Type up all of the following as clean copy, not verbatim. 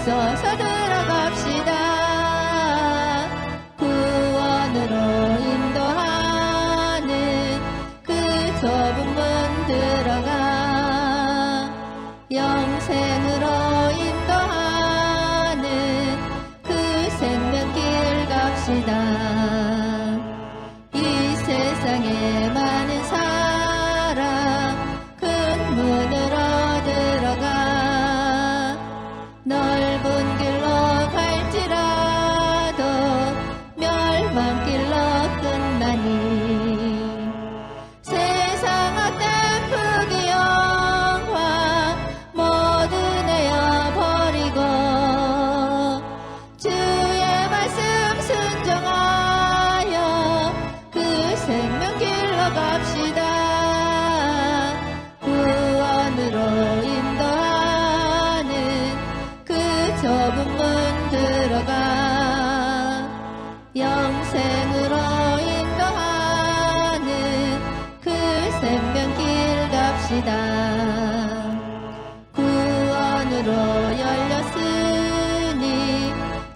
앞서서 들어갑시다. 구원으로 인도하는 그 좁은 문 들어가 영생으로 인도하는 그 생명길 갑시다. 이 세상에 많은 사람 큰 문으로 들어가 넓은 길로 갈지라도 멸망길로 끝나니 세상 헛된 부귀영화 모두 내어버리고 주의 말씀 순종하여 그 생명길로 갑시다. 구원으로 인도하는 그 좁은 문 들어가 영생으로 인도하는 그 생명길 갑시다. 구원으로 열렸으니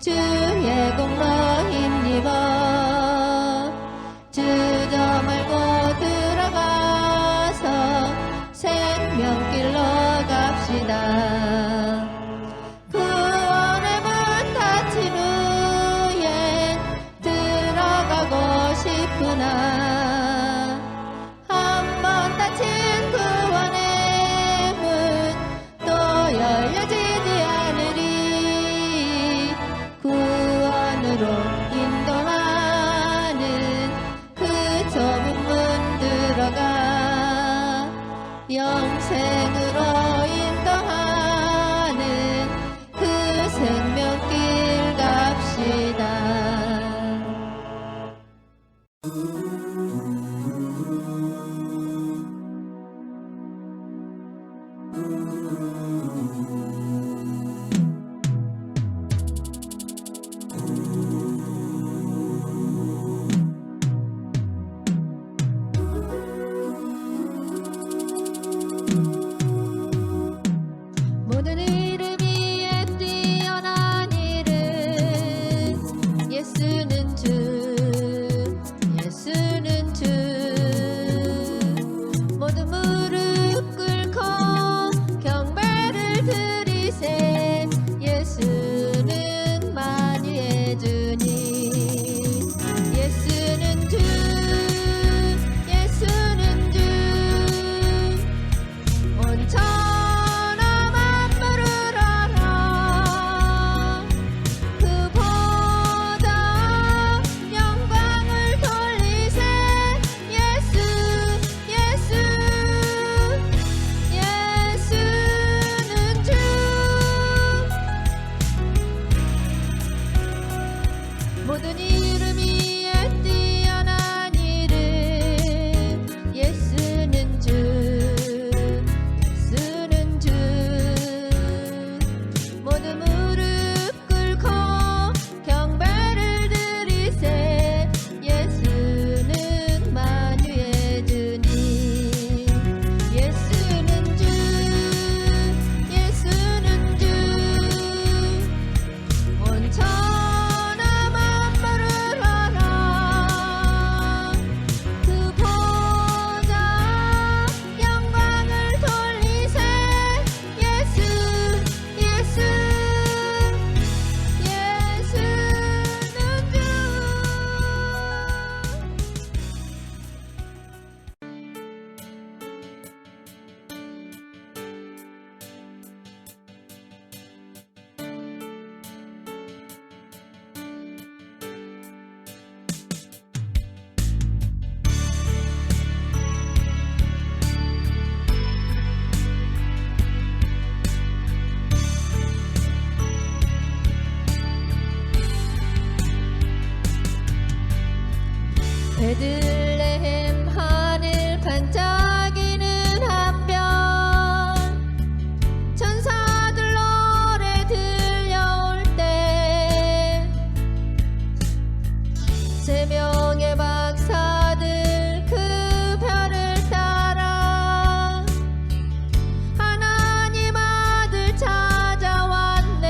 주의 공로 힘입어 주저 말고 들어가서 생명길로 갑시다. 구원의 문 닫힌 후에 들어가고 싶으나 한번 닫힌 구원의 문 또 열려지지 않으리. 구원으로 인도하는 그 좁은 문 들어가 영생으로 인도하는 그 생명길 갑시다. 모든 이름 위에 뛰어난 이름 예수는 주 예수는 주 모든 무릎 꿇고 경배를 드리세. 예수는 만유의 주님 예수는 주 예수는 주 온 천하 만물을 알아 그 보좌 영광을 돌리세. 예수 예수 예수는 주 모든 이름 위에 뛰어난 이름 예수는 주 예수는 주 모든 무릎 꿇고 경배를 드리세. 예수는 만유의 주님 예수는 주 예수는 주 온 천하 만물을 알아 그 보좌 영광을 돌리세. 예수 예수 예수는 주 베들레헴 하늘 반짝이는 한별 천사들 노래 들려올 때 세 명의 박사들 그 별을 따라 하나님 아들 찾아왔네.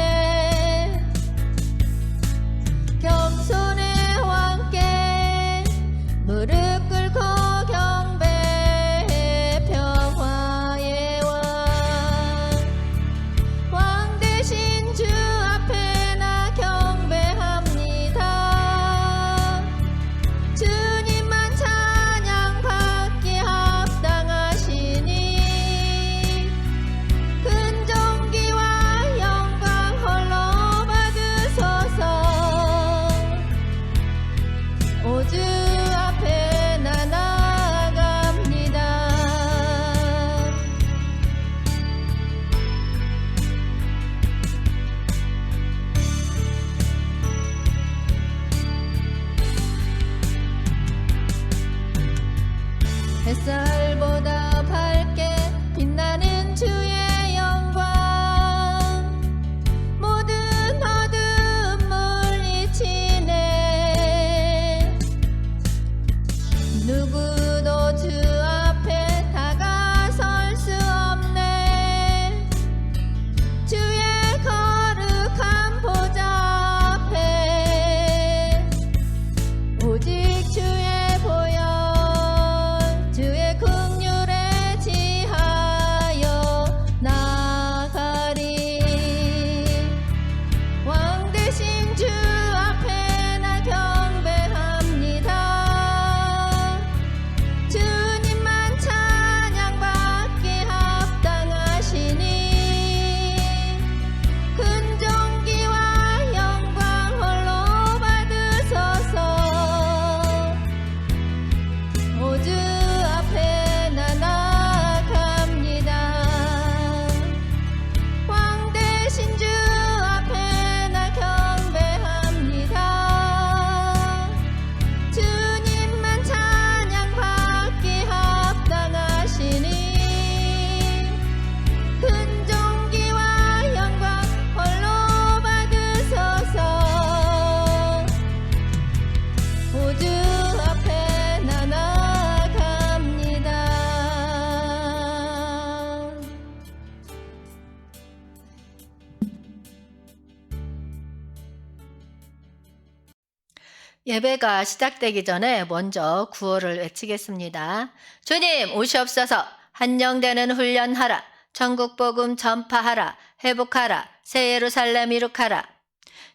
예배가 시작되기 전에 먼저 구호를 외치겠습니다. 주님 오시옵소서. 한영되는 훈련하라. 천국복음 전파하라. 회복하라. 새 예루살렘 이룩하라.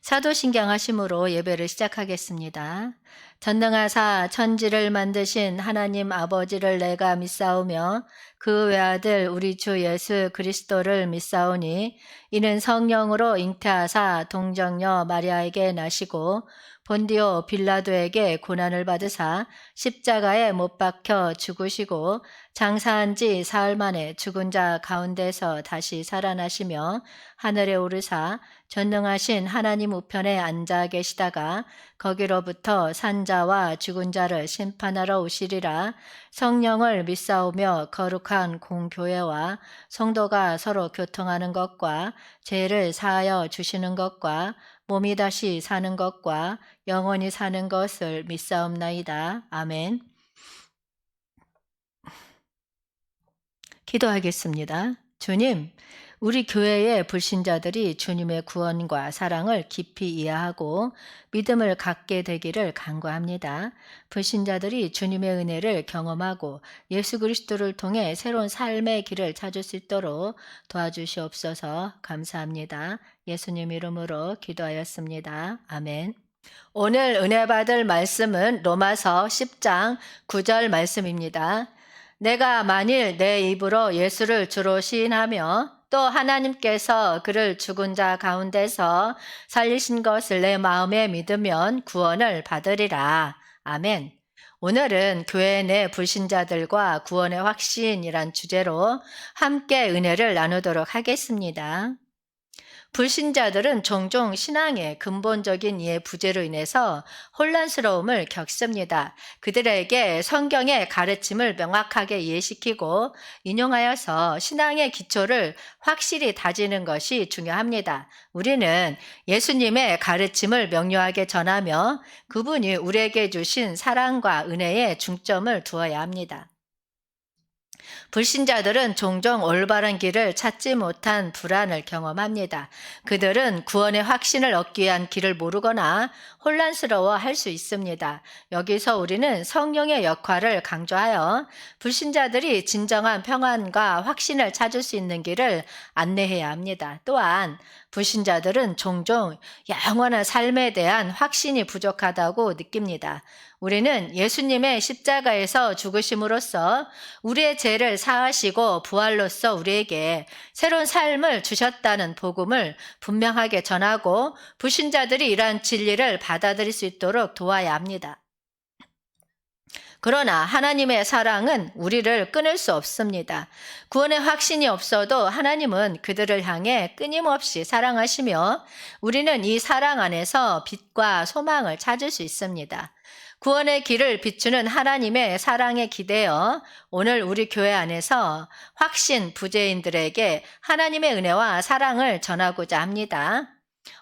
사도신경 하심으로 예배를 시작하겠습니다. 전능하사 천지를 만드신 하나님 아버지를 내가 믿사오며 그 외아들 우리 주 예수 그리스도를 믿사오니 이는 성령으로 잉태하사 동정녀 마리아에게 나시고 본디오 빌라도에게 고난을 받으사 십자가에 못 박혀 죽으시고 장사한 지 사흘 만에 죽은 자 가운데서 다시 살아나시며 하늘에 오르사 전능하신 하나님 우편에 앉아 계시다가 거기로부터 산자와 죽은 자를 심판하러 오시리라. 성령을 믿사오며 거룩한 공교회와 성도가 서로 교통하는 것과 죄를 사하여 주시는 것과 몸이 다시 사는 것과 영원히 사는 것을 믿사옵나이다. 아멘. 기도하겠습니다. 주님, 우리 교회의 불신자들이 주님의 구원과 사랑을 깊이 이해하고 믿음을 갖게 되기를 간구합니다. 불신자들이 주님의 은혜를 경험하고 예수 그리스도를 통해 새로운 삶의 길을 찾을 수 있도록 도와주시옵소서. 감사합니다. 예수님 이름으로 기도하였습니다. 아멘. 오늘 은혜 받을 말씀은 로마서 10장 9절 말씀입니다. 내가 만일 내 입으로 예수를 주로 시인하며 또 하나님께서 그를 죽은 자 가운데서 살리신 것을 내 마음에 믿으면 구원을 받으리라. 아멘. 오늘은 교회 내 불신자들과 구원의 확신이란 주제로 함께 은혜를 나누도록 하겠습니다. 불신자들은 종종 신앙의 근본적인 이해 부재로 인해서 혼란스러움을 겪습니다. 그들에게 성경의 가르침을 명확하게 이해시키고 인용하여서 신앙의 기초를 확실히 다지는 것이 중요합니다. 우리는 예수님의 가르침을 명료하게 전하며 그분이 우리에게 주신 사랑과 은혜에 중점을 두어야 합니다. 불신자들은 종종 올바른 길을 찾지 못한 불안을 경험합니다. 그들은 구원의 확신을 얻기 위한 길을 모르거나 혼란스러워 할 수 있습니다. 여기서 우리는 성령의 역할을 강조하여 불신자들이 진정한 평안과 확신을 찾을 수 있는 길을 안내해야 합니다. 또한 불신자들은 종종 영원한 삶에 대한 확신이 부족하다고 느낍니다. 우리는 예수님의 십자가에서 죽으심으로써 우리의 죄를 사하시고 부활로써 우리에게 새로운 삶을 주셨다는 복음을 분명하게 전하고 불신자들이 이러한 진리를 받아들일 수 있도록 도와야 합니다. 그러나 하나님의 사랑은 우리를 끊을 수 없습니다. 구원의 확신이 없어도 하나님은 그들을 향해 끊임없이 사랑하시며 우리는 이 사랑 안에서 빛과 소망을 찾을 수 있습니다. 구원의 길을 비추는 하나님의 사랑에 기대어 오늘 우리 교회 안에서 확신 부재인들에게 하나님의 은혜와 사랑을 전하고자 합니다.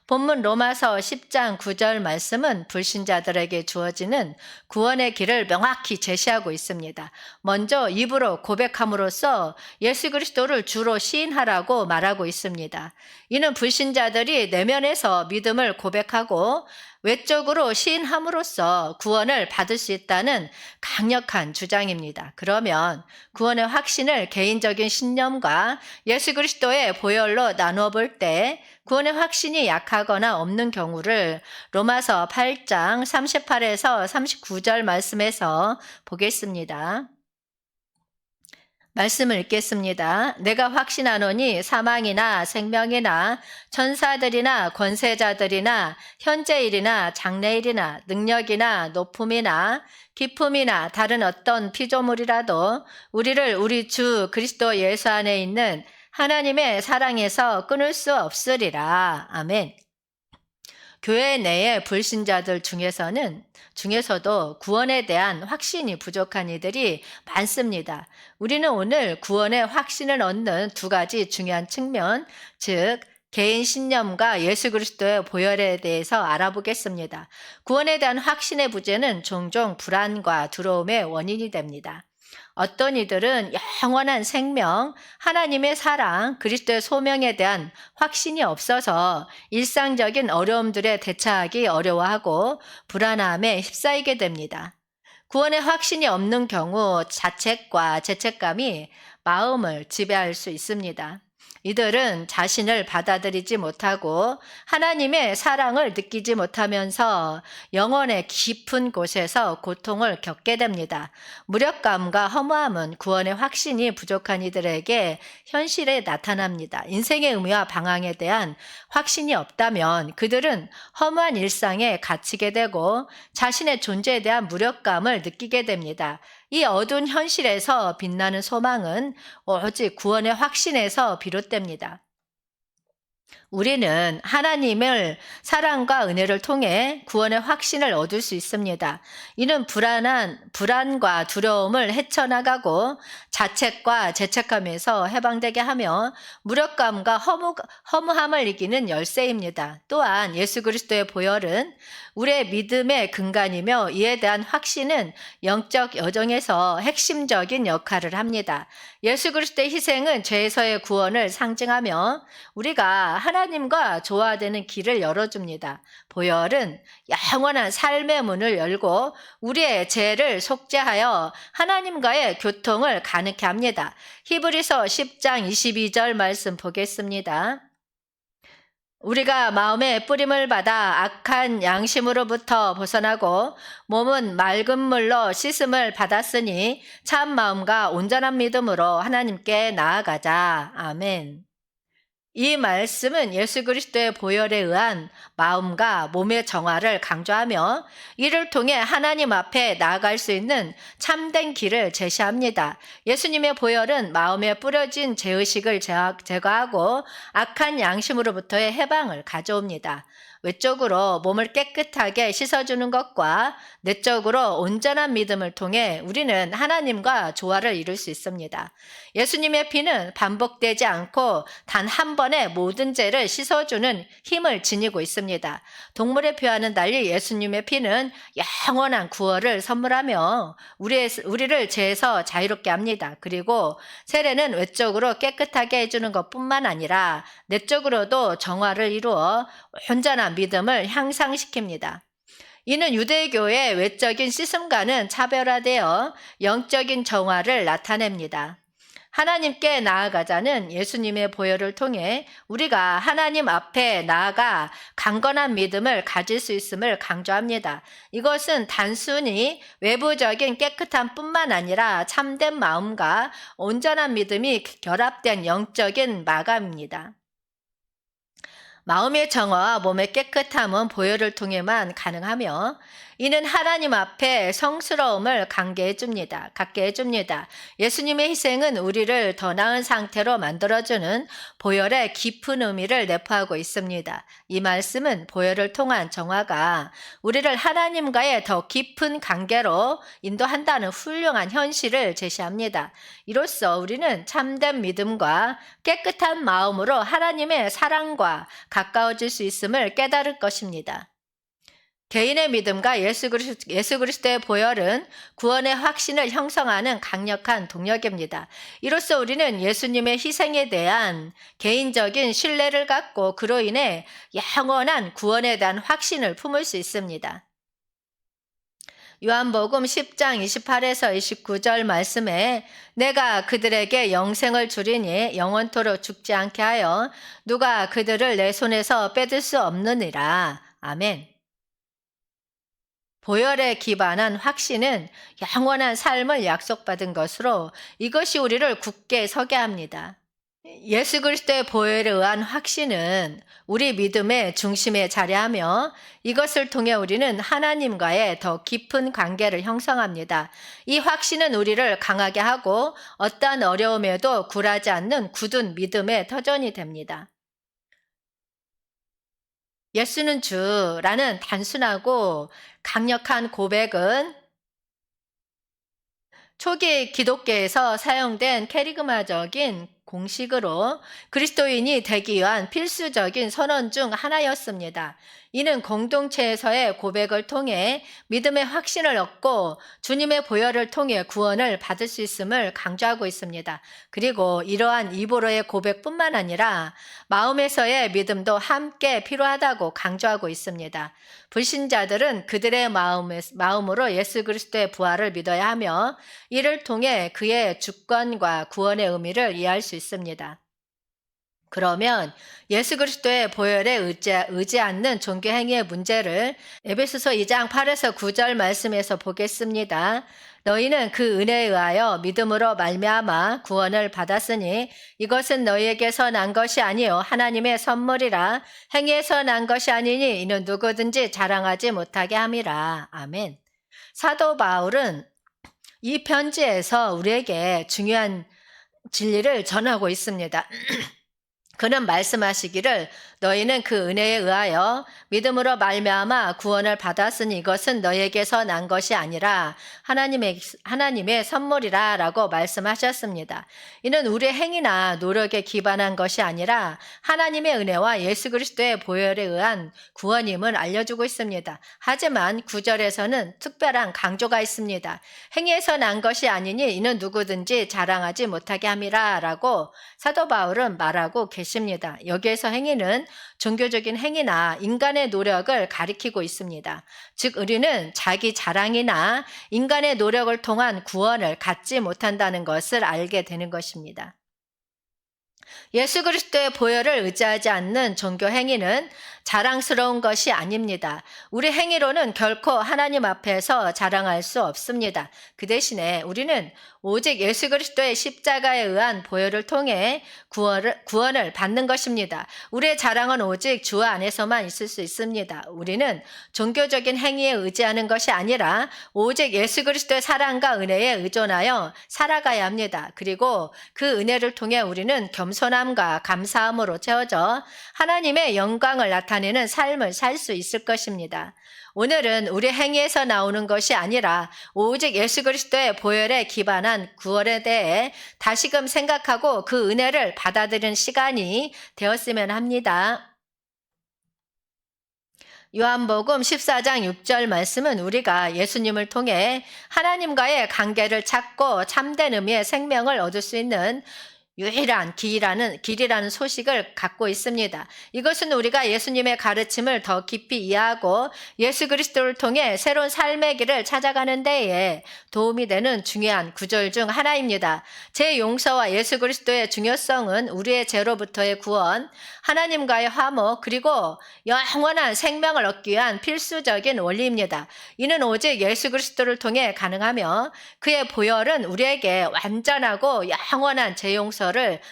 본문 로마서 10장 9절 말씀은 불신자들에게 주어지는 구원의 길을 명확히 제시하고 있습니다. 먼저 입으로 고백함으로써 예수 그리스도를 주로 시인하라고 말하고 있습니다. 이는 불신자들이 내면에서 믿음을 고백하고 외적으로 시인함으로써 구원을 받을 수 있다는 강력한 주장입니다. 그러면 구원의 확신을 개인적인 신념과 예수 그리스도의 보혈로 나누어 볼 때 구원의 확신이 약하거나 없는 경우를 로마서 8장 38에서 39절 말씀에서 보겠습니다. 말씀을 읽겠습니다. 내가 확신하노니 사망이나 생명이나 천사들이나 권세자들이나 현재일이나 장래일이나 능력이나 높음이나 기품이나 다른 어떤 피조물이라도 우리를 우리 주 그리스도 예수 안에 있는 하나님의 사랑에서 끊을 수 없으리라. 아멘. 교회 내의 불신자들 중에서도 구원에 대한 확신이 부족한 이들이 많습니다. 우리는 오늘 구원의 확신을 얻는 두 가지 중요한 측면, 즉 개인 신념과 예수 그리스도의 보혈에 대해서 알아보겠습니다. 구원에 대한 확신의 부재는 종종 불안과 두려움의 원인이 됩니다. 어떤 이들은 영원한 생명, 하나님의 사랑, 그리스도의 소명에 대한 확신이 없어서 일상적인 어려움들에 대처하기 어려워하고 불안함에 휩싸이게 됩니다. 구원의 확신이 없는 경우 자책과 죄책감이 마음을 지배할 수 있습니다. 이들은 자신을 받아들이지 못하고 하나님의 사랑을 느끼지 못하면서 영혼의 깊은 곳에서 고통을 겪게 됩니다. 무력감과 허무함은 구원의 확신이 부족한 이들에게 현실에 나타납니다. 인생의 의미와 방향에 대한 확신이 없다면 그들은 허무한 일상에 갇히게 되고 자신의 존재에 대한 무력감을 느끼게 됩니다. 이 어두운 현실에서 빛나는 소망은 오직 구원의 확신에서 비롯됩니다. 우리는 하나님을 사랑과 은혜를 통해 구원의 확신을 얻을 수 있습니다. 이는 불안과 두려움을 헤쳐나가고 자책과 죄책감에서 해방되게 하며 무력감과 허무함을 이기는 열쇠입니다. 또한 예수 그리스도의 보혈은 우리의 믿음의 근간이며 이에 대한 확신은 영적 여정에서 핵심적인 역할을 합니다. 예수 그리스도의 희생은 죄에서의 구원을 상징하며 우리가 하나님과 조화되는 길을 열어줍니다. 보혈은 영원한 삶의 문을 열고 우리의 죄를 속죄하여 하나님과의 교통을 가능케 합니다. 히브리서 10장 22절 말씀 보겠습니다. 우리가 마음의 뿌림을 받아 악한 양심으로부터 벗어나고 몸은 맑은 물로 씻음을 받았으니 참 마음과 온전한 믿음으로 하나님께 나아가자. 아멘. 이 말씀은 예수 그리스도의 보혈에 의한 마음과 몸의 정화를 강조하며 이를 통해 하나님 앞에 나아갈 수 있는 참된 길을 제시합니다. 예수님의 보혈은 마음에 뿌려진 죄의식을 제거하고 악한 양심으로부터의 해방을 가져옵니다. 외적으로 몸을 깨끗하게 씻어주는 것과 내적으로 온전한 믿음을 통해 우리는 하나님과 조화를 이룰 수 있습니다. 예수님의 피는 반복되지 않고 단 한 번에 모든 죄를 씻어주는 힘을 지니고 있습니다. 동물의 피와는 달리 예수님의 피는 영원한 구원을 선물하며 우리를 죄에서 자유롭게 합니다. 그리고 세례는 외적으로 깨끗하게 해주는 것뿐만 아니라 내적으로도 정화를 이루어 온전한 믿음을 향상시킵니다. 이는 유대교의 외적인 씻음과는 차별화되어 영적인 정화를 나타냅니다. 하나님께 나아가자는 예수님의 보혈을 통해 우리가 하나님 앞에 나아가 강건한 믿음을 가질 수 있음을 강조합니다. 이것은 단순히 외부적인 깨끗함 뿐만 아니라 참된 마음과 온전한 믿음이 결합된 영적인 마감입니다. 마음의 정화와 몸의 깨끗함은 보혈을 통해만 가능하며 이는 하나님 앞에 성스러움을 갖게 해줍니다. 예수님의 희생은 우리를 더 나은 상태로 만들어주는 보혈의 깊은 의미를 내포하고 있습니다. 이 말씀은 보혈을 통한 정화가 우리를 하나님과의 더 깊은 관계로 인도한다는 훌륭한 현실을 제시합니다. 이로써 우리는 참된 믿음과 깨끗한 마음으로 하나님의 사랑과 가까워질 수 있음을 깨달을 것입니다. 개인의 믿음과 예수 그리스도의 보혈은 구원의 확신을 형성하는 강력한 동력입니다. 이로써 우리는 예수님의 희생에 대한 개인적인 신뢰를 갖고 그로 인해 영원한 구원에 대한 확신을 품을 수 있습니다. 요한복음 10장 28에서 29절 말씀에 내가 그들에게 영생을 주리니 영원토록 죽지 않게 하여 누가 그들을 내 손에서 빼들 수 없느니라. 아멘. 보혈에 기반한 확신은 영원한 삶을 약속받은 것으로 이것이 우리를 굳게 서게 합니다. 예수 그리스도의 보혈에 의한 확신은 우리 믿음의 중심에 자리하며 이것을 통해 우리는 하나님과의 더 깊은 관계를 형성합니다. 이 확신은 우리를 강하게 하고 어떠한 어려움에도 굴하지 않는 굳은 믿음의 터전이 됩니다. 예수는 주라는 단순하고 강력한 고백은 초기 기독교에서 사용된 캐리그마적인 공식으로 그리스도인이 되기 위한 필수적인 선언 중 하나였습니다. 이는 공동체에서의 고백을 통해 믿음의 확신을 얻고 주님의 보혈을 통해 구원을 받을 수 있음을 강조하고 있습니다. 그리고 이러한 입으로의 고백뿐만 아니라 마음에서의 믿음도 함께 필요하다고 강조하고 있습니다. 불신자들은 그들의 마음으로 예수 그리스도의 부활을 믿어야 하며 이를 통해 그의 주권과 구원의 의미를 이해할 수 있습니다. 그러면 예수 그리스도의 보혈에 의지 않는 종교 행위의 문제를 에베소서 2장 8에서 9절 말씀에서 보겠습니다. 너희는 그 은혜에 의하여 믿음으로 말미암아 구원을 받았으니 이것은 너희에게서 난 것이 아니요 하나님의 선물이라. 행위에서 난 것이 아니니 이는 누구든지 자랑하지 못하게 함이라. 아멘. 사도 바울은 이 편지에서 우리에게 중요한 진리를 전하고 있습니다. 그는 말씀하시기를 너희는 그 은혜에 의하여 믿음으로 말미암아 구원을 받았으니 이것은 너희에게서 난 것이 아니라 하나님의 선물이라 라고 말씀하셨습니다. 이는 우리의 행위나 노력에 기반한 것이 아니라 하나님의 은혜와 예수 그리스도의 보혈에 의한 구원임을 알려주고 있습니다. 하지만 9절에서는 특별한 강조가 있습니다. 행위에서 난 것이 아니니 이는 누구든지 자랑하지 못하게 함이라 라고 사도 바울은 말하고 계십니다. 여기에서 행위는 종교적인 행위나 인간의 노력을 가리키고 있습니다. 즉 우리는 자기 자랑이나 인간의 노력을 통한 구원을 갖지 못한다는 것을 알게 되는 것입니다. 예수 그리스도의 보혈을 의지하지 않는 종교 행위는 자랑스러운 것이 아닙니다. 우리 행위로는 결코 하나님 앞에서 자랑할 수 없습니다. 그 대신에 우리는 오직 예수 그리스도의 십자가에 의한 보혈을 통해 구원을 받는 것입니다. 우리의 자랑은 오직 주 안에서만 있을 수 있습니다. 우리는 종교적인 행위에 의지하는 것이 아니라 오직 예수 그리스도의 사랑과 은혜에 의존하여 살아가야 합니다. 그리고 그 은혜를 통해 우리는 겸손함과 감사함으로 채워져 하나님의 영광을 나타내는 삶을 살 수 있을 것입니다. 오늘은 우리 행위에서 나오는 것이 아니라 오직 예수 그리스도의 보혈에 기반한 구원에 대해 다시금 생각하고 그 은혜를 받아들이는 시간이 되었으면 합니다. 요한복음 14장 6절 말씀은 우리가 예수님을 통해 하나님과의 관계를 찾고 참된 의미의 생명을 얻을 수 있는 유일한 길이라는 소식을 갖고 있습니다. 이것은 우리가 예수님의 가르침을 더 깊이 이해하고 예수 그리스도를 통해 새로운 삶의 길을 찾아가는 데에 도움이 되는 중요한 구절 중 하나입니다. 제 용서와 예수 그리스도의 중요성은 우리의 죄로부터의 구원, 하나님과의 화목, 그리고 영원한 생명을 얻기 위한 필수적인 원리입니다. 이는 오직 예수 그리스도를 통해 가능하며 그의 보혈은 우리에게 완전하고 영원한 죄 용서를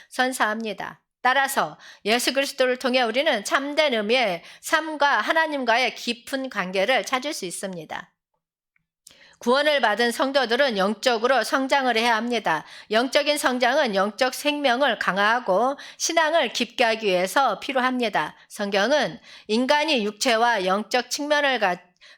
선사합니다. 따라서 예수 그리스도를 통해 우리는 참된 의미의 삶과 하나님과의 깊은 관계를 찾을 수 있습니다. 구원을 받은 성도들은 영적으로 성장을 해야 합니다. 영적인 성장은 영적 생명을 강화하고 신앙을 깊게 하기 위해서 필요합니다. 성경은 인간이 육체와 영적 측면을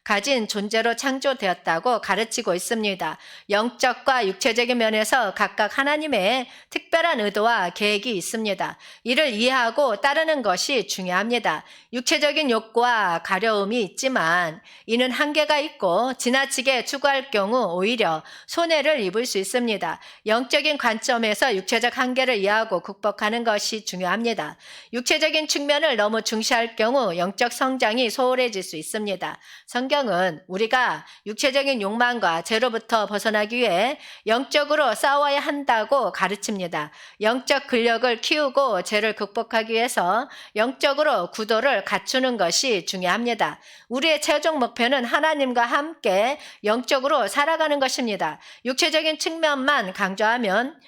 가진 존재로 창조되었다고 가르치고 있습니다. 영적과 육체적인 면에서 각각 하나님의 특별한 의도와 계획이 있습니다. 이를 이해하고 따르는 것이 중요합니다. 육체적인 욕구와 가려움이 있지만 이는 한계가 있고 지나치게 추구할 경우 오히려 손해를 입을 수 있습니다. 영적인 관점에서 육체적 한계를 이해하고 극복하는 것이 중요합니다. 육체적인 측면을 너무 중시할 경우 영적 성장이 소홀해질 수 있습니다. 성경은 우리가 육체적인 욕망과 죄로부터 벗어나기 위해 영적으로 싸워야 한다고 가르칩니다. 영적 근력을 키우고 죄를 극복하기 위해서 영적으로 구도를 갖추는 것이 중요합니다. 우리의 최종 목표는 하나님과 함께 영적으로 살아가는 것입니다. 육체적인 측면만 강조하면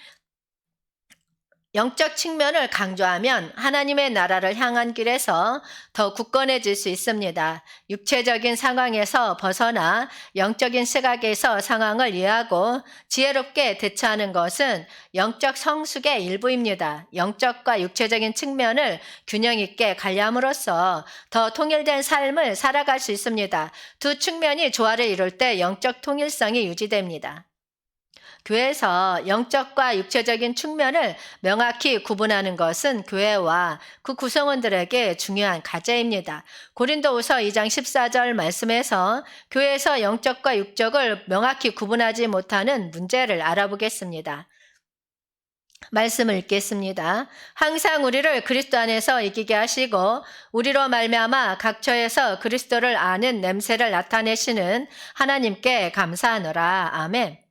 영적 측면을 강조하면 하나님의 나라를 향한 길에서 더 굳건해질 수 있습니다. 육체적인 상황에서 벗어나 영적인 시각에서 상황을 이해하고 지혜롭게 대처하는 것은 영적 성숙의 일부입니다. 영적과 육체적인 측면을 균형 있게 관리함으로써 더 통일된 삶을 살아갈 수 있습니다. 두 측면이 조화를 이룰 때 영적 통일성이 유지됩니다. 교회에서 영적과 육체적인 측면을 명확히 구분하는 것은 교회와 그 구성원들에게 중요한 과제입니다. 고린도후서 2장 14절 말씀에서 교회에서 영적과 육적을 명확히 구분하지 못하는 문제를 알아보겠습니다. 말씀을 읽겠습니다. 항상 우리를 그리스도 안에서 이기게 하시고 우리로 말미암아 각처에서 그리스도를 아는 냄새를 나타내시는 하나님께 감사하노라. 아멘.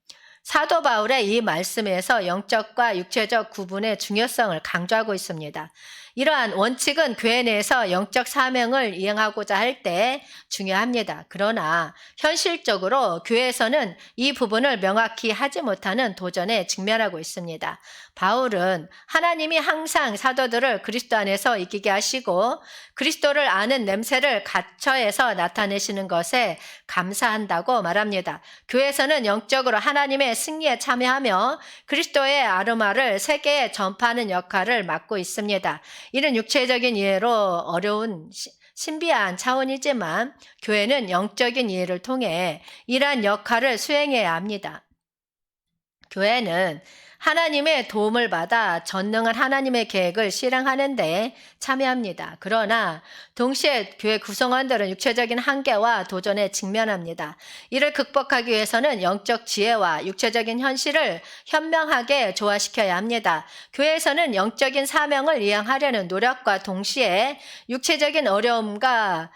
사도 바울의 이 말씀에서 영적과 육체적 구분의 중요성을 강조하고 있습니다. 이러한 원칙은 교회 내에서 영적 사명을 이행하고자 할 때 중요합니다. 그러나 현실적으로 교회에서는 이 부분을 명확히 하지 못하는 도전에 직면하고 있습니다. 바울은 하나님이 항상 사도들을 그리스도 안에서 이기게 하시고 그리스도를 아는 냄새를 각처에서 나타내시는 것에 감사한다고 말합니다. 교회에서는 영적으로 하나님의 승리에 참여하며 그리스도의 아르마를 세계에 전파하는 역할을 맡고 있습니다. 이는 육체적인 이해로 어려운 신비한 차원이지만 교회는 영적인 이해를 통해 이러한 역할을 수행해야 합니다. 교회는 하나님의 도움을 받아 전능한 하나님의 계획을 실행하는 데 참여합니다. 그러나 동시에 교회 구성원들은 육체적인 한계와 도전에 직면합니다. 이를 극복하기 위해서는 영적 지혜와 육체적인 현실을 현명하게 조화시켜야 합니다. 교회에서는 영적인 사명을 이행하려는 노력과 동시에 육체적인 어려움과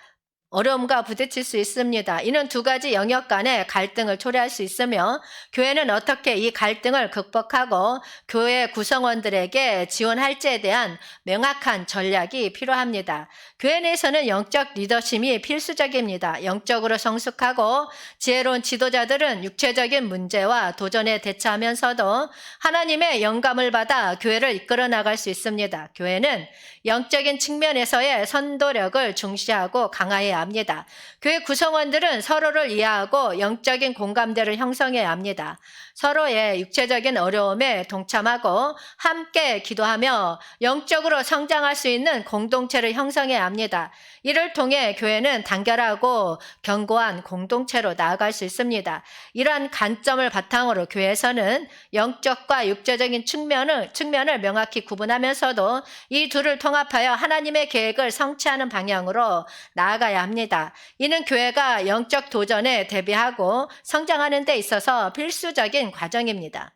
부딪힐 수 있습니다. 이는 두 가지 영역 간의 갈등을 초래할 수 있으며 교회는 어떻게 이 갈등을 극복하고 교회 구성원들에게 지원할지에 대한 명확한 전략이 필요합니다. 교회 내에서는 영적 리더십이 필수적입니다. 영적으로 성숙하고 지혜로운 지도자들은 육체적인 문제와 도전에 대처하면서도 하나님의 영감을 받아 교회를 이끌어 나갈 수 있습니다. 교회는 영적인 측면에서의 선도력을 중시하고 강화해야 합니다. 교회 구성원들은 서로를 이해하고 영적인 공감대를 형성해야 합니다. 서로의 육체적인 어려움에 동참하고 함께 기도하며 영적으로 성장할 수 있는 공동체를 형성해야 합니다. 이를 통해 교회는 단결하고 견고한 공동체로 나아갈 수 있습니다. 이러한 관점을 바탕으로 교회에서는 영적과 육체적인 측면을 명확히 구분하면서도 이 둘을 통합하여 하나님의 계획을 성취하는 방향으로 나아가야 합니다. 이는 교회가 영적 도전에 대비하고 성장하는 데 있어서 필수적인 과정입니다.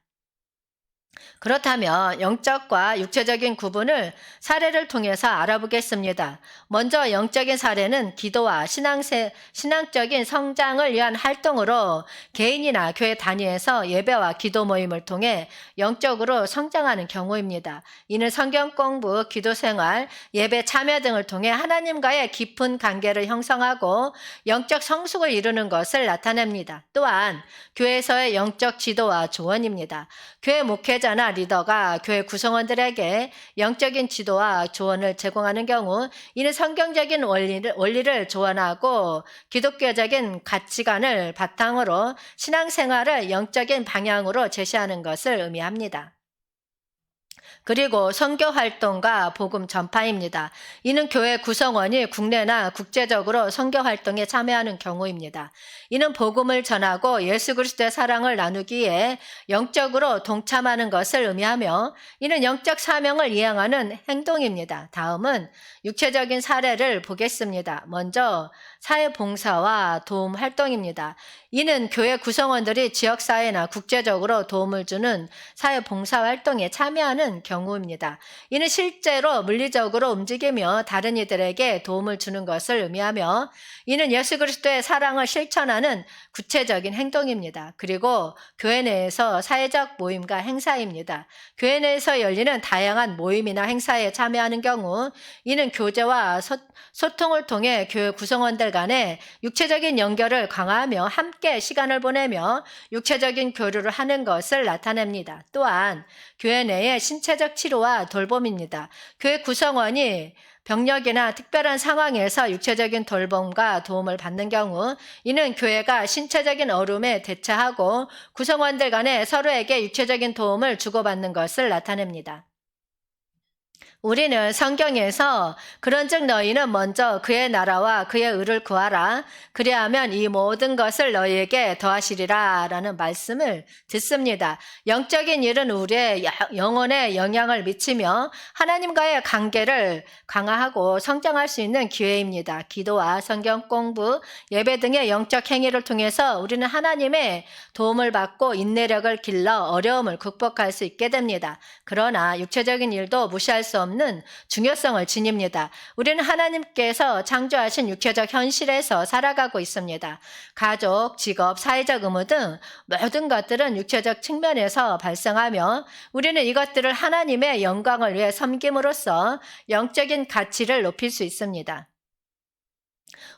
그렇다면 영적과 육체적인 구분을 사례를 통해서 알아보겠습니다. 먼저 영적인 사례는 기도와 신앙적인 성장을 위한 활동으로 개인이나 교회 단위에서 예배와 기도 모임을 통해 영적으로 성장하는 경우입니다. 이는 성경 공부, 기도 생활, 예배 참여 등을 통해 하나님과의 깊은 관계를 형성하고 영적 성숙을 이루는 것을 나타냅니다. 또한 교회에서의 영적 지도와 조언입니다. 교회 목회자나 리더가 교회 구성원들에게 영적인 지도와 조언을 제공하는 경우 이는 성경적인 원리를 조언하고 기독교적인 가치관을 바탕으로 신앙생활을 영적인 방향으로 제시하는 것을 의미합니다. 그리고 선교 활동과 복음 전파입니다. 이는 교회 구성원이 국내나 국제적으로 선교 활동에 참여하는 경우입니다. 이는 복음을 전하고 예수 그리스도의 사랑을 나누기에 영적으로 동참하는 것을 의미하며 이는 영적 사명을 이행하는 행동입니다. 다음은 육체적인 사례를 보겠습니다. 먼저 사회봉사와 도움 활동입니다. 이는 교회 구성원들이 지역사회나 국제적으로 도움을 주는 사회봉사 활동에 참여하는 경우입니다. 이는 실제로 물리적으로 움직이며 다른 이들에게 도움을 주는 것을 의미하며 이는 예수 그리스도의 사랑을 실천하는 구체적인 행동입니다. 그리고 교회 내에서 사회적 모임과 행사입니다. 교회 내에서 열리는 다양한 모임이나 행사에 참여하는 경우 이는 교제와 소통을 통해 교회 구성원들 간의 육체적인 연결을 강화하며 함께 시간을 보내며 육체적인 교류를 하는 것을 나타냅니다. 또한 교회 내의 신체적 치료와 돌봄입니다. 교회 구성원이 병력이나 특별한 상황에서 육체적인 돌봄과 도움을 받는 경우 이는 교회가 신체적인 어려움에 대처하고 구성원들 간에 서로에게 육체적인 도움을 주고받는 것을 나타냅니다. 우리는 성경에서 그런즉 너희는 먼저 그의 나라와 그의 의를 구하라. 그리하면 이 모든 것을 너희에게 더하시리라 라는 말씀을 듣습니다. 영적인 일은 우리의 영혼에 영향을 미치며 하나님과의 관계를 강화하고 성장할 수 있는 기회입니다. 기도와 성경 공부, 예배 등의 영적 행위를 통해서 우리는 하나님의 도움을 받고 인내력을 길러 어려움을 극복할 수 있게 됩니다. 그러나 육체적인 일도 무시할 수 없는 중요성을 지닙니다. 우리는 하나님께서 창조하신 육체적 현실에서 살아가고 있습니다. 가족, 직업, 사회적 의무 등 모든 것들은 육체적 측면에서 발생하며 우리는 이것들을 하나님의 영광을 위해 섬김으로써 영적인 가치를 높일 수 있습니다.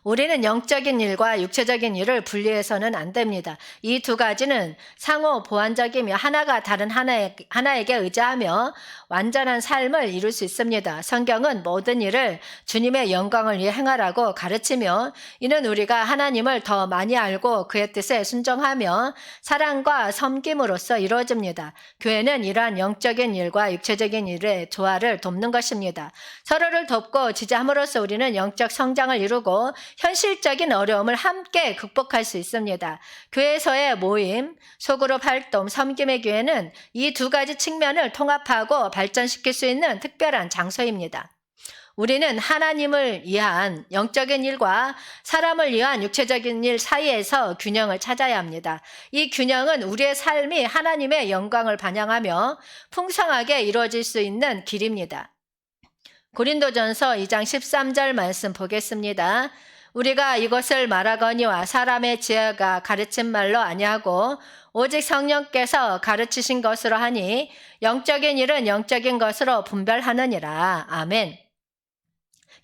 우리는 영적인 일과 육체적인 일을 분리해서는 안 됩니다. 이 두 가지는 상호 보완적이며 하나가 다른 하나에게 의지하며 완전한 삶을 이룰 수 있습니다. 성경은 모든 일을 주님의 영광을 위해 행하라고 가르치며 이는 우리가 하나님을 더 많이 알고 그의 뜻에 순종하며 사랑과 섬김으로써 이루어집니다. 교회는 이러한 영적인 일과 육체적인 일의 조화를 돕는 것입니다. 서로를 돕고 지지함으로써 우리는 영적 성장을 이루고 현실적인 어려움을 함께 극복할 수 있습니다. 교회에서의 모임, 소그룹 활동, 섬김의 교회는 이 두 가지 측면을 통합하고 발전시킬 수 있는 특별한 장소입니다. 우리는 하나님을 위한 영적인 일과 사람을 위한 육체적인 일 사이에서 균형을 찾아야 합니다. 이 균형은 우리의 삶이 하나님의 영광을 반영하며 풍성하게 이루어질 수 있는 길입니다. 고린도전서 2장 13절 말씀 보겠습니다. 우리가 이것을 말하거니와 사람의 지혜가 가르친 말로 아니하고 오직 성령께서 가르치신 것으로 하니 영적인 일은 영적인 것으로 분별하느니라. 아멘.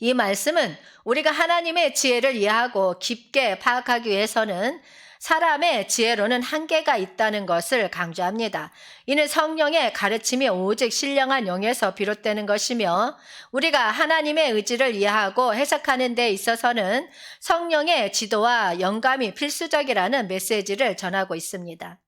이 말씀은 우리가 하나님의 지혜를 이해하고 깊게 파악하기 위해서는 사람의 지혜로는 한계가 있다는 것을 강조합니다. 이는 성령의 가르침이 오직 신령한 영에서 비롯되는 것이며 우리가 하나님의 의지를 이해하고 해석하는 데 있어서는 성령의 지도와 영감이 필수적이라는 메시지를 전하고 있습니다.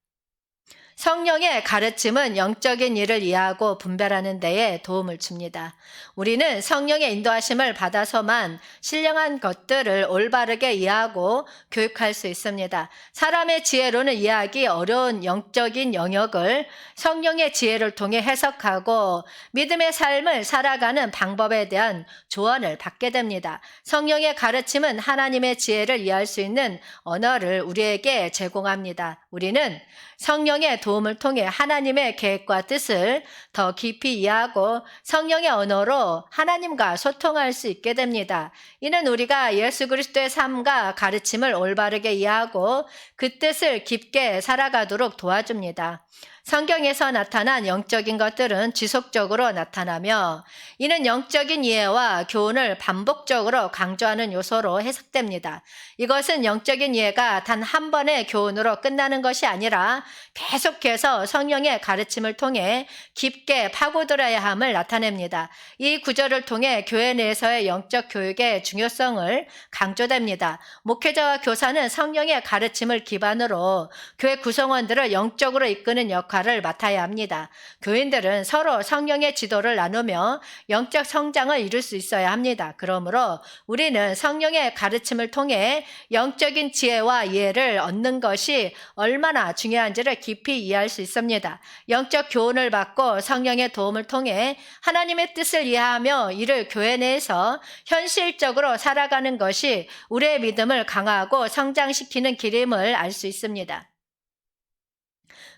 성령의 가르침은 영적인 일을 이해하고 분별하는 데에 도움을 줍니다. 우리는 성령의 인도하심을 받아서만 신령한 것들을 올바르게 이해하고 교육할 수 있습니다. 사람의 지혜로는 이해하기 어려운 영적인 영역을 성령의 지혜를 통해 해석하고 믿음의 삶을 살아가는 방법에 대한 조언을 받게 됩니다. 성령의 가르침은 하나님의 지혜를 이해할 수 있는 언어를 우리에게 제공합니다. 우리는 성령의 도움을 통해 하나님의 계획과 뜻을 더 깊이 이해하고 성령의 언어로 하나님과 소통할 수 있게 됩니다. 이는 우리가 예수 그리스도의 삶과 가르침을 올바르게 이해하고 그 뜻을 깊게 살아가도록 도와줍니다. 성경에서 나타난 영적인 것들은 지속적으로 나타나며 이는 영적인 이해와 교훈을 반복적으로 강조하는 요소로 해석됩니다. 이것은 영적인 이해가 단 한 번의 교훈으로 끝나는 것이 아니라 계속해서 성령의 가르침을 통해 깊게 파고들어야 함을 나타냅니다. 이 구절을 통해 교회 내에서의 영적 교육의 중요성을 강조됩니다. 목회자와 교사는 성령의 가르침을 기반으로 교회 구성원들을 영적으로 이끄는 역할을 맡아야 합니다. 교인들은 서로 성령의 지도를 나누며 영적 성장을 이룰 수 있어야 합니다. 그러므로 우리는 성령의 가르침을 통해 영적인 지혜와 이해를 얻는 것이 얼마나 중요한지를 깊이 이해할 수 있습니다. 영적 교훈을 받고 성령의 도움을 통해 하나님의 뜻을 이해하며 이를 교회 내에서 현실적으로 살아가는 것이 우리의 믿음을 강화하고 성장시키는 길임을 알 수 있습니다.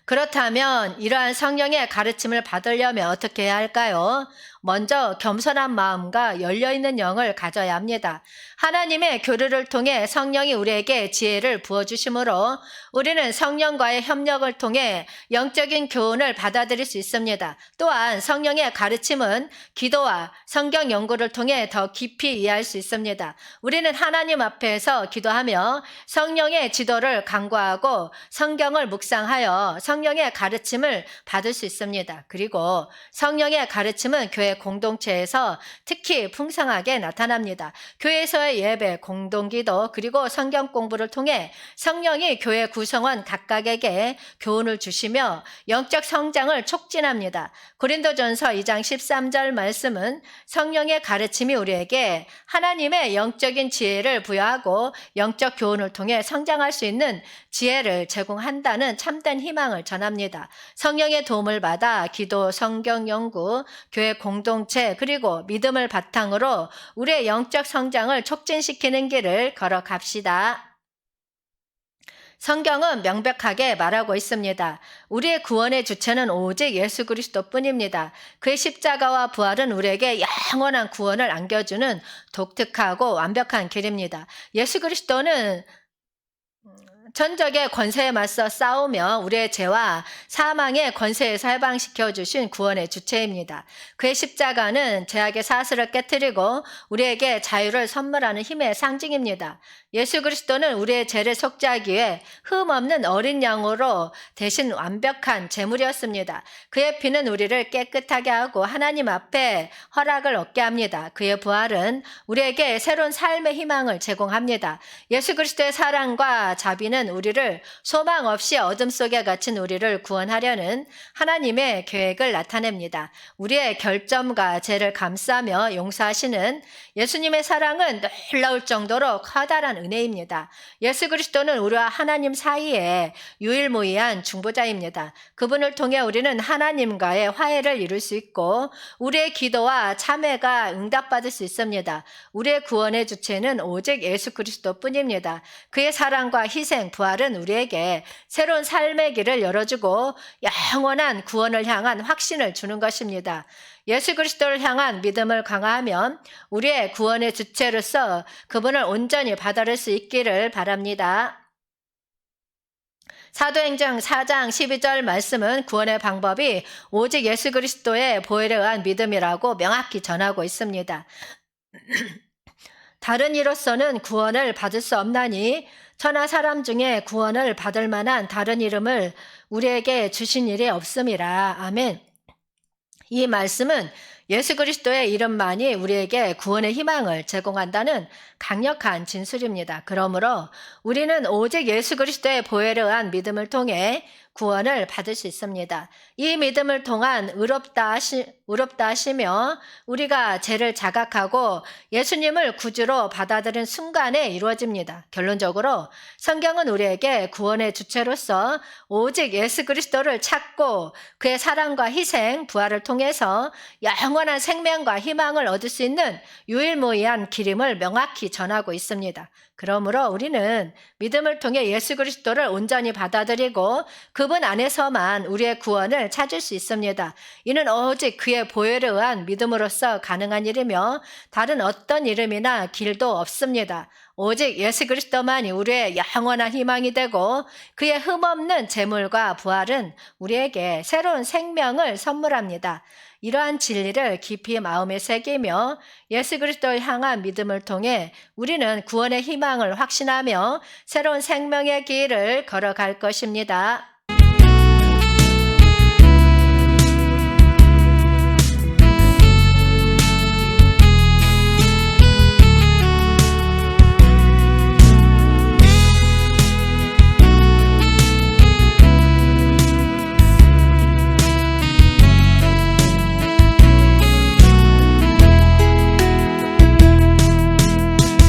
그렇다면 이러한 성령의 가르침을 받으려면 어떻게 해야 할까요? 먼저 겸손한 마음과 열려있는 영을 가져야 합니다. 하나님의 교류를 통해 성령이 우리에게 지혜를 부어주심으로 우리는 성령과의 협력을 통해 영적인 교훈을 받아들일 수 있습니다. 또한 성령의 가르침은 기도와 성경 연구를 통해 더 깊이 이해할 수 있습니다. 우리는 하나님 앞에서 기도하며 성령의 지도를 간구하고 성경을 묵상하여 성령의 가르침을 받을 수 있습니다. 그리고 성령의 가르침은 교회 교회 공동체에서 특히 풍성하게 나타납니다. 교회에서의 예배, 공동기도, 그리고 성경 공부를 통해 성령이 교회 구성원 각각에게 교훈을 주시며 영적 성장을 촉진합니다. 고린도전서 2장 13절 말씀은 성령의 가르침이 우리에게 하나님의 영적인 지혜를 부여하고 영적 교훈을 통해 성장할 수 있는 지혜를 제공한다는 참된 희망을 전합니다. 성령의 도움을 받아 기도, 성경 연구, 교회 공동체, 그리고 믿음을 바탕으로 우리의 영적 성장을 촉진시키는 길을 걸어갑시다. 성경은 명백하게 말하고 있습니다. 우리의 구원의 주체는 오직 예수 그리스도뿐입니다. 그의 십자가와 부활은 우리에게 영원한 구원을 안겨주는 독특하고 완벽한 길입니다. 예수 그리스도는 전적의 권세에 맞서 싸우며 우리의 죄와 사망의 권세에서 해방시켜 주신 구원의 주체입니다. 그의 십자가는 죄악의 사슬을 깨뜨리고 우리에게 자유를 선물하는 힘의 상징입니다. 예수 그리스도는 우리의 죄를 속죄하기 위해 흠없는 어린 양으로 대신 완벽한 제물이었습니다. 그의 피는 우리를 깨끗하게 하고 하나님 앞에 허락을 얻게 합니다. 그의 부활은 우리에게 새로운 삶의 희망을 제공합니다. 예수 그리스도의 사랑과 자비는 우리를 소망 없이 어둠 속에 갇힌 우리를 구원하려는 하나님의 계획을 나타냅니다. 우리의 결점과 죄를 감싸며 용서하시는 예수님의 사랑은 놀라울 정도로 커다란 은혜입니다. 예수 그리스도는 우리와 하나님 사이에 유일무이한 중보자입니다. 그분을 통해 우리는 하나님과의 화해를 이룰 수 있고 우리의 기도와 참회가 응답받을 수 있습니다. 우리의 구원의 주체는 오직 예수 그리스도뿐입니다. 그의 사랑과 희생, 부활은 우리에게 새로운 삶의 길을 열어주고 영원한 구원을 향한 확신을 주는 것입니다. 예수 그리스도를 향한 믿음을 강화하면 우리의 구원의 주체로서 그분을 온전히 받아들일 수 있기를 바랍니다. 사도행전 4장 12절 말씀은 구원의 방법이 오직 예수 그리스도의 보혈에 의한 믿음이라고 명확히 전하고 있습니다. 다른 이로서는 구원을 받을 수 없나니 천하 사람 중에 구원을 받을 만한 다른 이름을 우리에게 주신 일이 없음이라. 아멘. 이 말씀은 예수 그리스도의 이름만이 우리에게 구원의 희망을 제공한다는 강력한 진술입니다. 그러므로 우리는 오직 예수 그리스도의 보혈에 의한 믿음을 통해 구원을 받을 수 있습니다. 이 믿음을 통한 의롭다 하시며 우리가 죄를 자각하고 예수님을 구주로 받아들인 순간에 이루어집니다. 결론적으로 성경은 우리에게 구원의 주체로서 오직 예수 그리스도를 찾고 그의 사랑과 희생, 부활을 통해서 영원한 생명과 희망을 얻을 수 있는 유일무이한 길임을 명확히 전하고 있습니다. 그러므로 우리는 믿음을 통해 예수 그리스도를 온전히 받아들이고 그분 안에서만 우리의 구원을 찾을 수 있습니다. 이는 오직 그의 보혈에 의한 믿음으로써 가능한 일이며 다른 어떤 이름이나 길도 없습니다. 오직 예수 그리스도만이 우리의 영원한 희망이 되고 그의 흠없는 제물과 부활은 우리에게 새로운 생명을 선물합니다. 이러한 진리를 깊이 마음에 새기며 예수 그리스도를 향한 믿음을 통해 우리는 구원의 희망을 확신하며 새로운 생명의 길을 걸어갈 것입니다.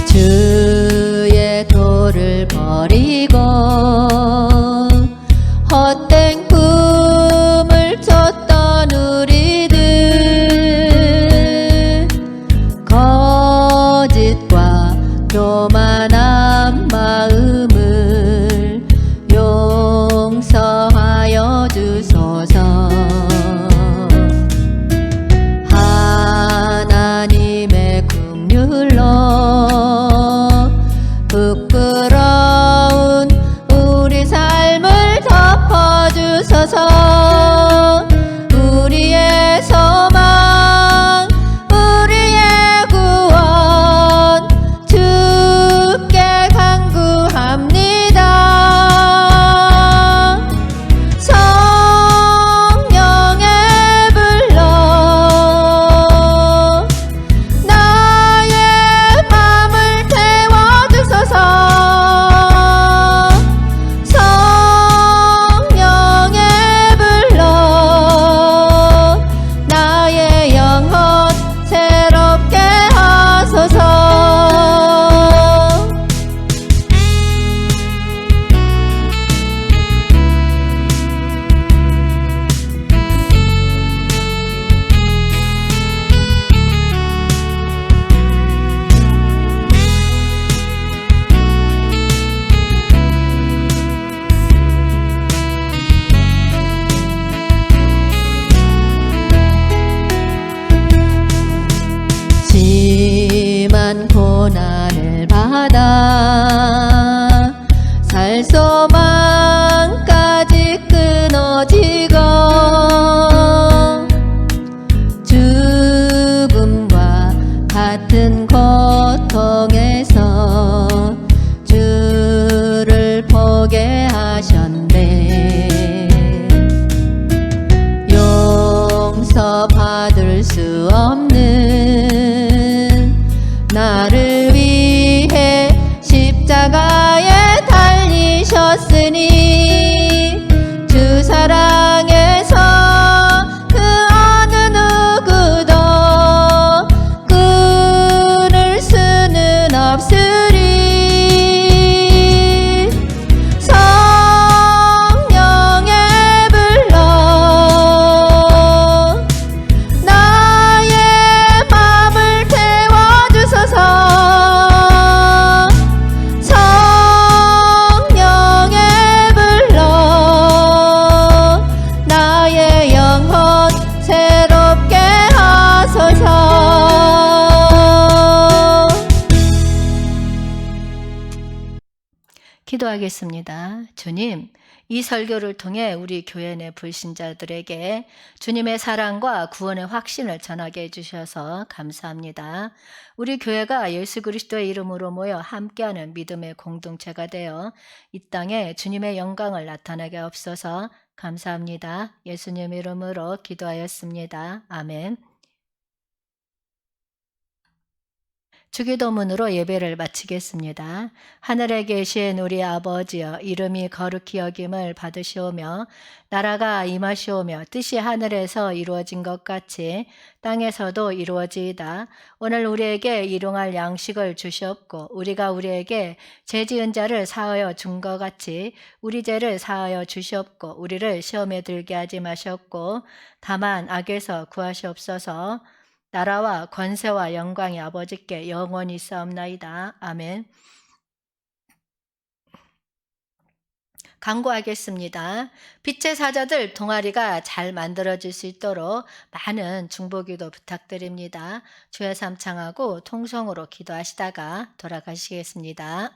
주의 도를 버리고 헛된 꿈을 쫓던 우리들 거짓과 교만한 마음을 용서하여 주소서. 하나님의 긍휼로 부끄러운 우리 삶을 덮어주소서. 우리의 소망, 우리의 구원 주께 기도하겠습니다. 주님, 이 설교를 통해 우리 교회 내 불신자들에게 주님의 사랑과 구원의 확신을 전하게 해주셔서 감사합니다. 우리 교회가 예수 그리스도의 이름으로 모여 함께하는 믿음의 공동체가 되어 이 땅에 주님의 영광을 나타나게 없어서 감사합니다. 예수님 이름으로 기도하였습니다. 아멘. 주기도문으로 예배를 마치겠습니다. 하늘에 계신 우리 아버지여, 이름이 거룩히 여김을 받으시오며 나라가 임하시오며 뜻이 하늘에서 이루어진 것 같이 땅에서도 이루어지이다. 오늘 우리에게 일용할 양식을 주시옵고 우리가 우리에게 죄 지은 자를 사하여 준 것 같이 우리 죄를 사하여 주시옵고 우리를 시험에 들게 하지 마시옵고 다만 악에서 구하시옵소서. 나라와 권세와 영광이 아버지께 영원히 있사옵나이다. 아멘. 강구하겠습니다. 빛의 사자들 동아리가 잘 만들어질 수 있도록 많은 중보기도 부탁드립니다. 주의 삼창하고 통성으로 기도하시다가 돌아가시겠습니다.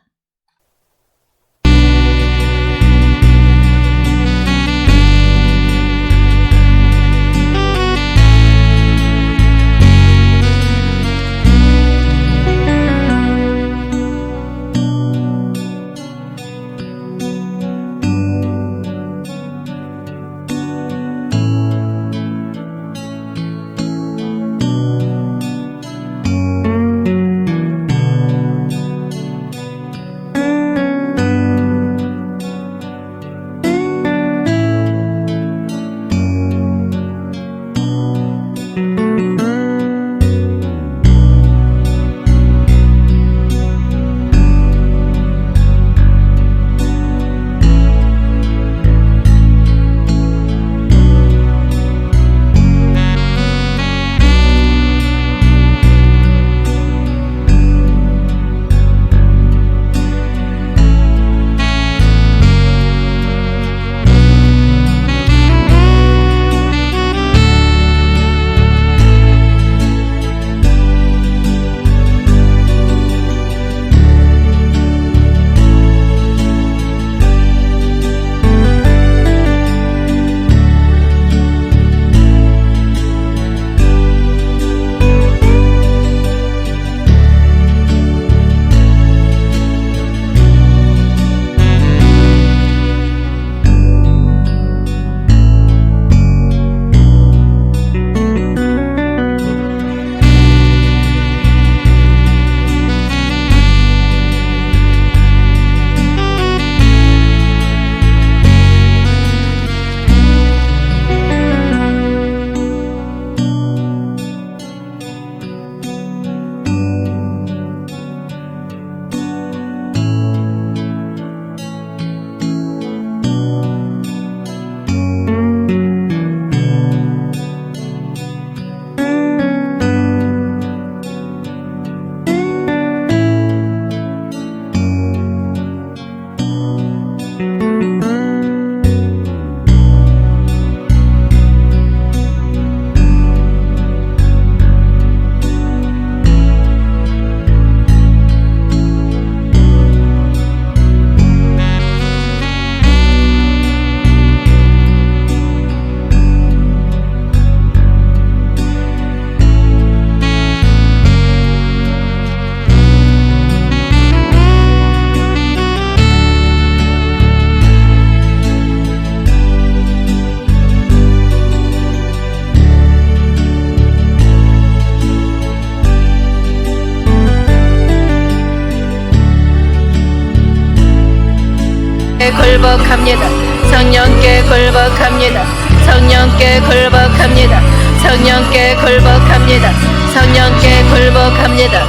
굴복합니다. 성령께 굴복합니다. 성령께 굴복합니다. 성령께 굴복합니다. 성령께 굴복합니다.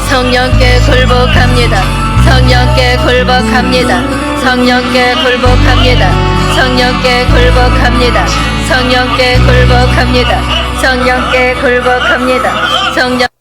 성령께 굴복합니다. 성령께 굴복합니다. 성령께 굴복합니다. 성령께 굴복합니다. 성령께 굴복합니다. 성령께 굴복합니다. 성령